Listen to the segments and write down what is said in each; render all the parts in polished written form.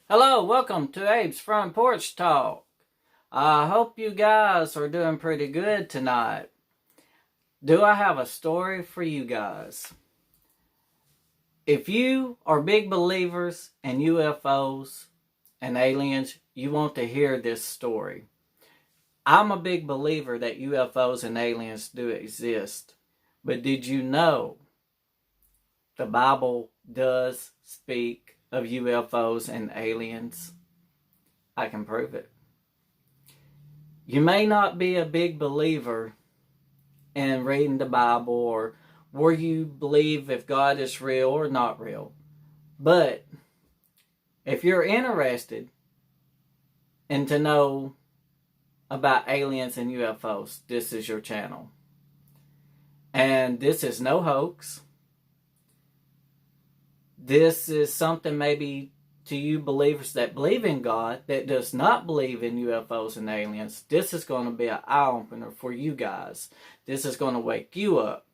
Hello, welcome to Abe's Front Porch Talk. I hope you guys are doing pretty good tonight. Do I have a story for you guys? If you are big believers in UFOs and aliens, you want to hear this story. I'm a big believer that UFOs and aliens do exist. But did you know the Bible does speak of UFOs and aliens? I can prove it. You may not be a big believer in reading the Bible or where you believe if God is real or not real. But if you're interested in to know about aliens and UFOs, this is your channel. And this is no hoax. This is something maybe to you believers that believe in God that does not believe in UFOs and aliens. This is going to be an eye-opener for you guys. This is going to wake you up.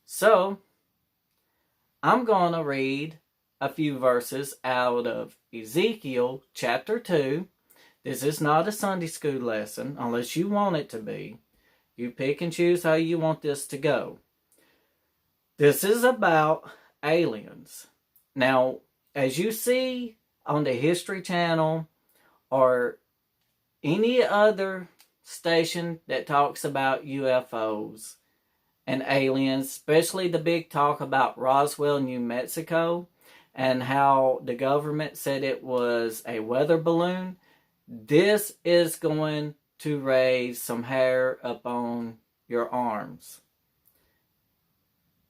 So, I'm going to read a few verses out of Ezekiel chapter 2. This is not a Sunday school lesson unless you want it to be. You pick and choose how you want this to go. This is about aliens. Now, as you see on the History Channel or any other station that talks about UFOs and aliens, especially the big talk about Roswell, New Mexico, and how the government said it was a weather balloon, this is going to raise some hair up on your arms.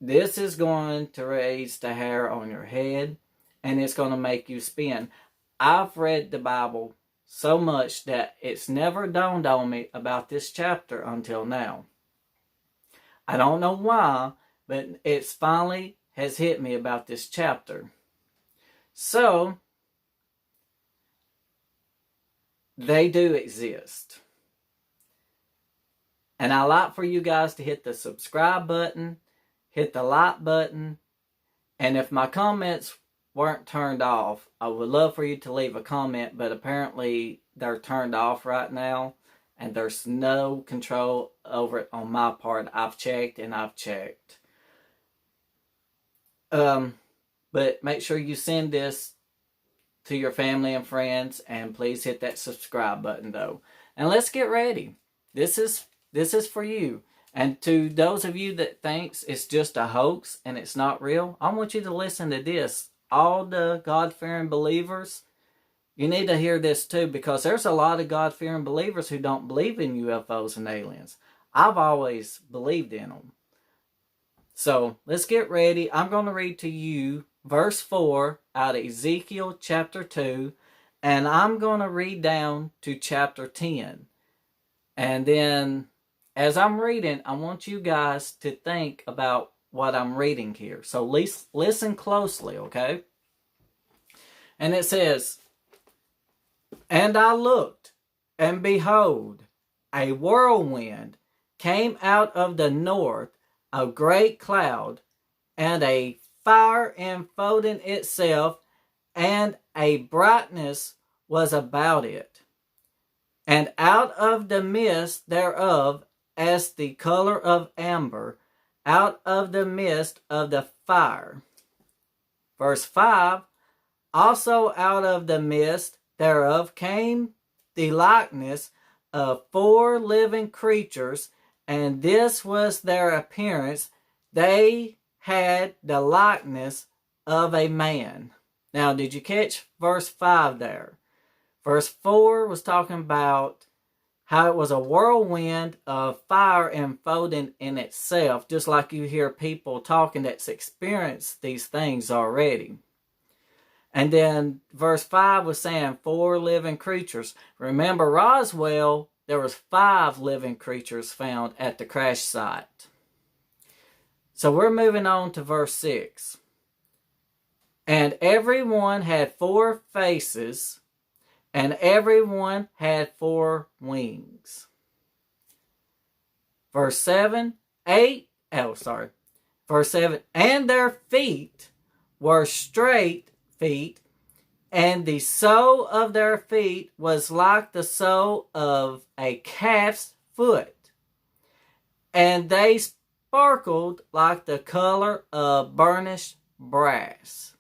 This is going to raise the hair on your head, and it's going to make you spin. I've read the Bible so much that it's never dawned on me about this chapter until now. I don't know why, but it's finally has hit me about this chapter. So, they do exist. And I like for you guys to hit the subscribe button, hit the like button, and if my comments weren't turned off, I would love for you to leave a comment, but apparently they're turned off right now, and there's no control over it on my part. I've checked and I've checked. But make sure you send this to your family and friends, and please hit that subscribe button though. And let's get ready. This is for you. And to those of you that thinks it's just a hoax and it's not real, I want you to listen to this. All the God-fearing believers, you need to hear this too, because there's a lot of God-fearing believers who don't believe in UFOs and aliens. I've always believed in them. So let's get ready. I'm going to read to you verse 4 out of Ezekiel chapter 2, and I'm going to read down to chapter 10. And then as I'm reading, I want you guys to think about what I'm reading here. So listen closely, okay? And it says, "And I looked, and behold, a whirlwind came out of the north, a great cloud, and a fire enfolding itself, and a brightness was about it. And out of the midst thereof, as the color of amber, out of the midst of the fire." Verse 5, "Also out of the midst thereof came the likeness of 4 living creatures, and this was their appearance. They had the likeness of a man." Now, did you catch verse 5 there? Verse 4 was talking about how it was a whirlwind of fire enfolding in itself, just like you hear people talking that's experienced these things already. And then verse 5 was saying 4 living creatures. Remember Roswell, there was 5 living creatures found at the crash site. So we're moving on to verse 6. "And everyone had 4 faces, and everyone had 4 wings." Verse 7, Verse 7, "And their feet were straight feet, and the sole of their feet was like the sole of a calf's foot, and they sparkled like the color of burnished brass.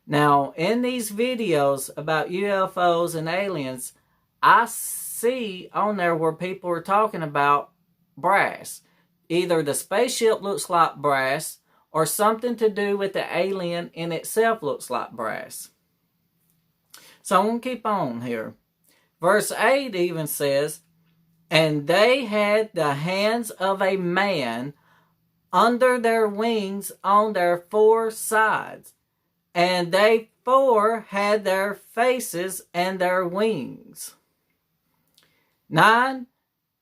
Now, in these videos about UFOs and aliens, I see on there where people are talking about brass. Either the spaceship looks like brass, or something to do with the alien in itself looks like brass. So I'm going to keep on here. Verse 8 even says, and they had the hands of a man under their wings on their four sides, and they four had their faces and their wings. 9,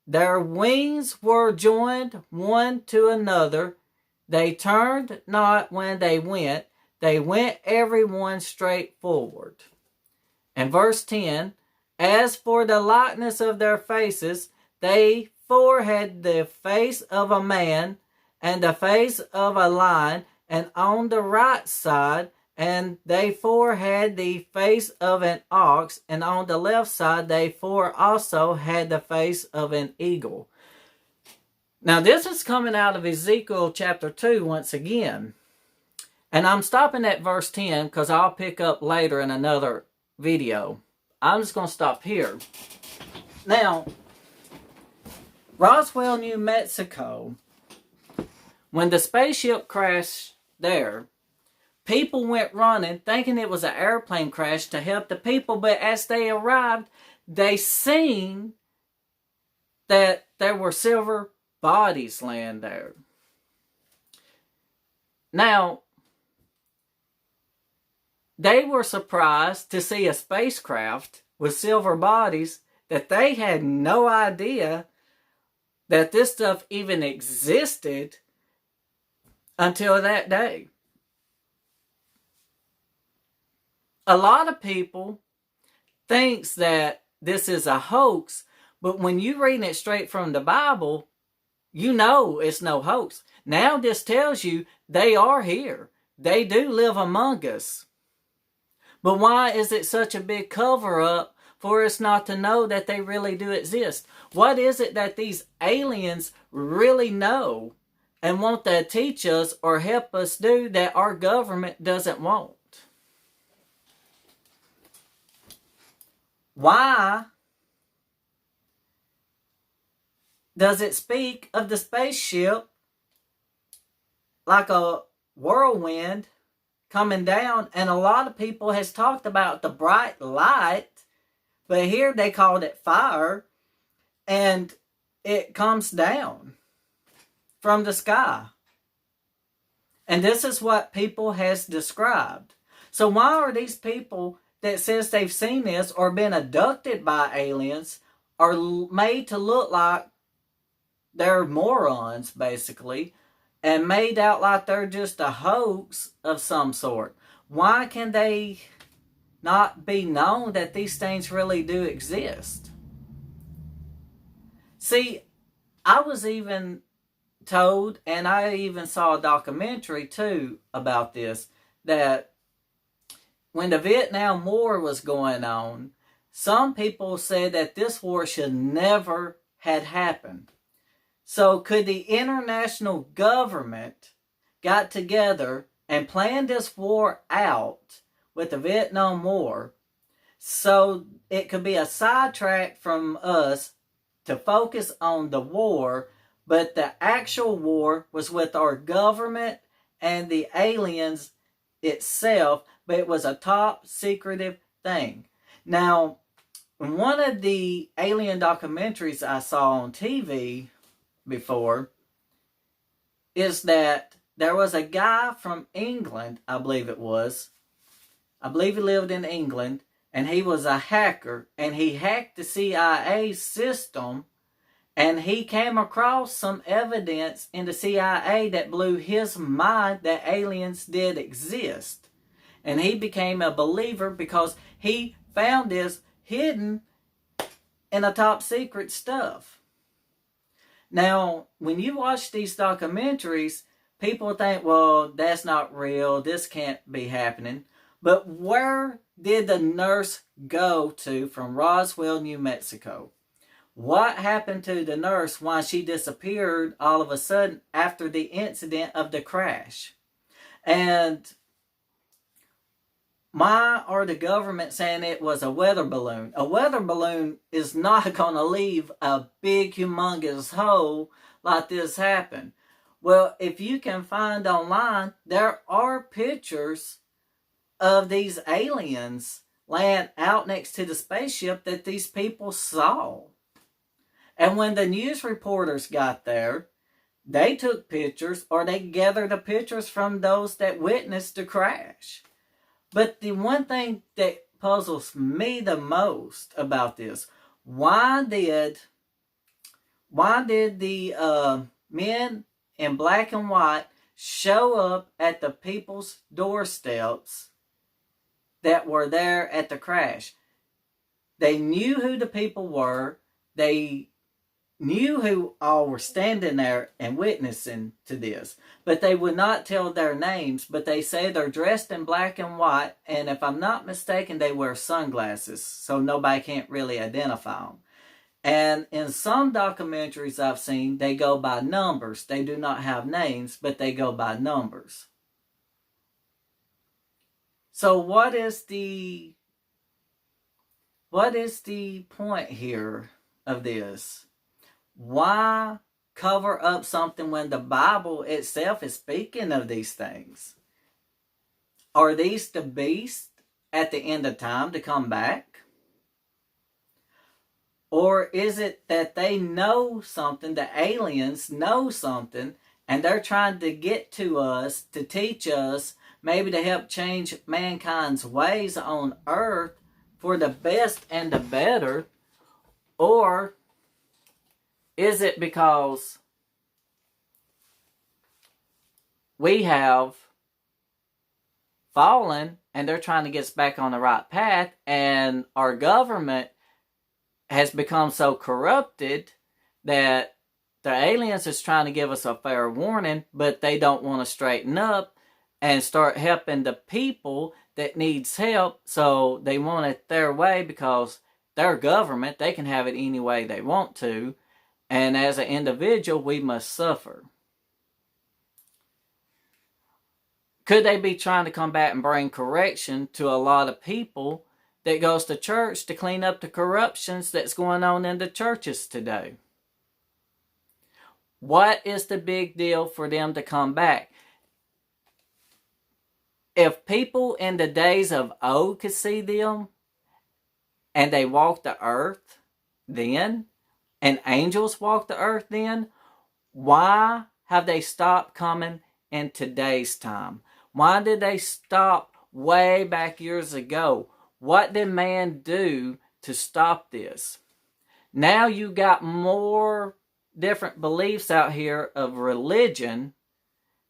their wings were joined one to another. They turned not when they went every one straight forward. And verse 10, as for the likeness of their faces, they four had the face of a man, and the face of a lion, and on the right side, and they four had the face of an ox, and on the left side they four also had the face of an eagle. Now this is coming out of Ezekiel chapter 2 once again. And I'm stopping at verse 10 because I'll pick up later in another video. I'm just going to stop here. Now, Roswell, New Mexico, when the spaceship crashed there, people went running thinking it was an airplane crash to help the people, but as they arrived, they seen that there were silver bodies laying there. Now, they were surprised to see a spacecraft with silver bodies that they had no idea that this stuff even existed until that day. A lot of people thinks that this is a hoax, but when you read it straight from the Bible, you know it's no hoax. Now this tells you they are here. They do live among us. But why is it such a big cover-up for us not to know that they really do exist? What is it that these aliens really know and want to teach us or help us do that our government doesn't want? Why does it speak of the spaceship like a whirlwind coming down? And a lot of people has talked about the bright light, but here they called it fire, and it comes down from the sky. And this is what people has described. So why are these people that says they've seen this or been abducted by aliens are made to look like they're morons, basically, and made out like they're just a hoax of some sort? Why can they not be known that these things really do exist? See, I was even told, and I even saw a documentary too about this, that when the Vietnam War was going on, some people said that this war should never had happened. So could the international government got together and planned this war out with the Vietnam War so it could be a sidetrack from us to focus on the war, but the actual war was with our government and the aliens itself, but it was a top secretive thing. Now, in one of the alien documentaries I saw on TV before is that there was a guy from England, I believe it was. I believe he lived in England, and he was a hacker, and he hacked the CIA system, and he came across some evidence in the CIA that blew his mind that aliens did exist. And he became a believer because he found this hidden in the top secret stuff. Now, when you watch these documentaries, people think, well, that's not real, this can't be happening. But where did the nurse go to from Roswell, New Mexico? What happened to the nurse when she disappeared all of a sudden after the incident of the crash? And why are the government saying it was a weather balloon? A weather balloon is not going to leave a big, humongous hole like this happened. Well, if you can find online, there are pictures of these aliens land out next to the spaceship that these people saw. And when the news reporters got there, they took pictures or they gathered the pictures from those that witnessed the crash. But the one thing that puzzles me the most about this, why did the men in black and white show up at the people's doorsteps that were there at the crash? They knew who the people were. They knew who all were standing there and witnessing to this, but they would not tell their names. But they say they're dressed in black and white, and if I'm not mistaken, they wear sunglasses, so nobody can't really identify them. And in some documentaries I've seen, they go by numbers. They do not have names, but they go by numbers. So what is the point here of this? Why cover up something when the Bible itself is speaking of these things? Are these the beast at the end of time to come back? Or is it that they know something, the aliens know something, and they're trying to get to us, to teach us, maybe to help change mankind's ways on earth for the best and the better? Or is it because we have fallen and they're trying to get us back on the right path, and our government has become so corrupted that the aliens is trying to give us a fair warning, but they don't want to straighten up and start helping the people that needs help, so they want it their way because their government, they can have it any way they want to. And as an individual, we must suffer. Could they be trying to come back and bring correction to a lot of people that goes to church to clean up the corruptions that's going on in the churches today? What is the big deal for them to come back? If people in the days of old could see them and they walked the earth then, and angels walk the earth then, why have they stopped coming in today's time? Why did they stop way back years ago? What did man do to stop this? Now you got more different beliefs out here of religion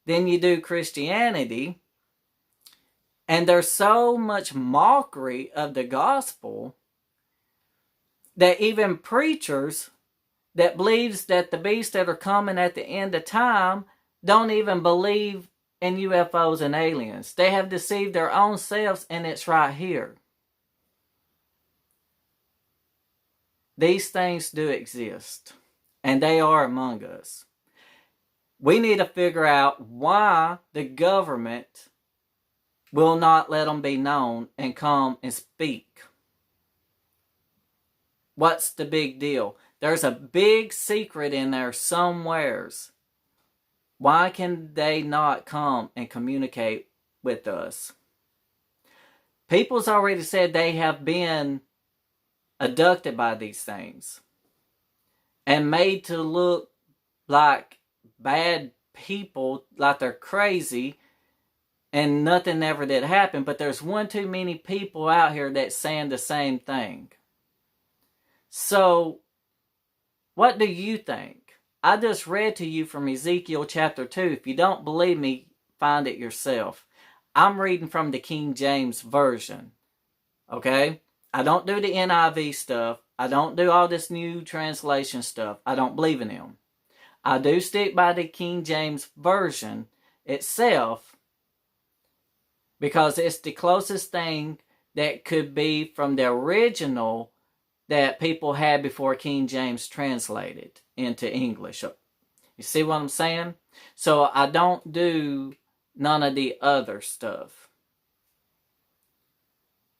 than you do Christianity. And there's so much mockery of the gospel that even preachers that believes that the beasts that are coming at the end of time don't even believe in UFOs and aliens. They have deceived their own selves, and it's right here. These things do exist, and they are among us. We need to figure out why the government will not let them be known and come and speak. What's the big deal? There's a big secret in there somewheres. Why can they not come and communicate with us? People's already said they have been abducted by these things and made to look like bad people, like they're crazy, and nothing ever did happen. But there's one too many people out here that's saying the same thing. So, what do you think? I just read to you from Ezekiel chapter 2. If you don't believe me, find it yourself. I'm reading from the King James Version. Okay? I don't do the NIV stuff. I don't do all this new translation stuff. I don't believe in them. I do stick by the King James Version itself. because it's the closest thing that could be from the original that people had before King James translated into English. You see what I'm saying? So I don't do none of the other stuff.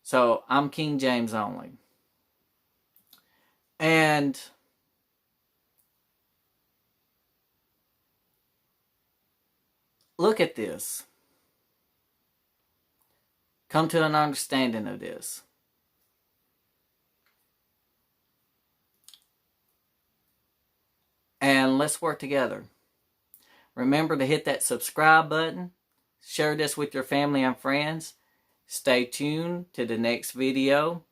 So I'm King James only. And look at this. Come to an understanding of this. And let's work together. Remember to hit that subscribe button. Share this with your family and friends. Stay tuned to the next video,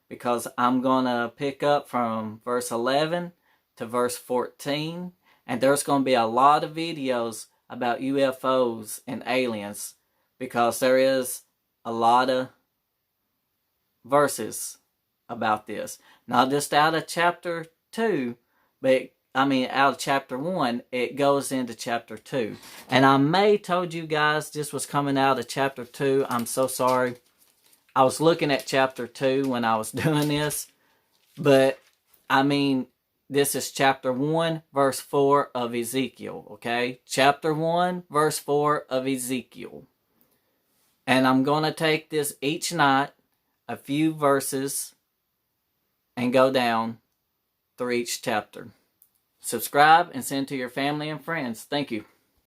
because I'm going to pick up from verse 11 to verse 14. And there's going to be a lot of videos about UFOs and aliens, because there is a lot of verses about this. Not just out of chapter 2, but out of chapter 1, it goes into chapter 2. And I may told you guys this was coming out of chapter 2. I'm so sorry. I was looking at chapter 2 when I was doing this. But, this is chapter 1, verse 4 of Ezekiel, okay? Chapter 1, verse 4 of Ezekiel. And I'm going to take this each night, a few verses, and go down through each chapter. Subscribe and send to your family and friends. Thank you.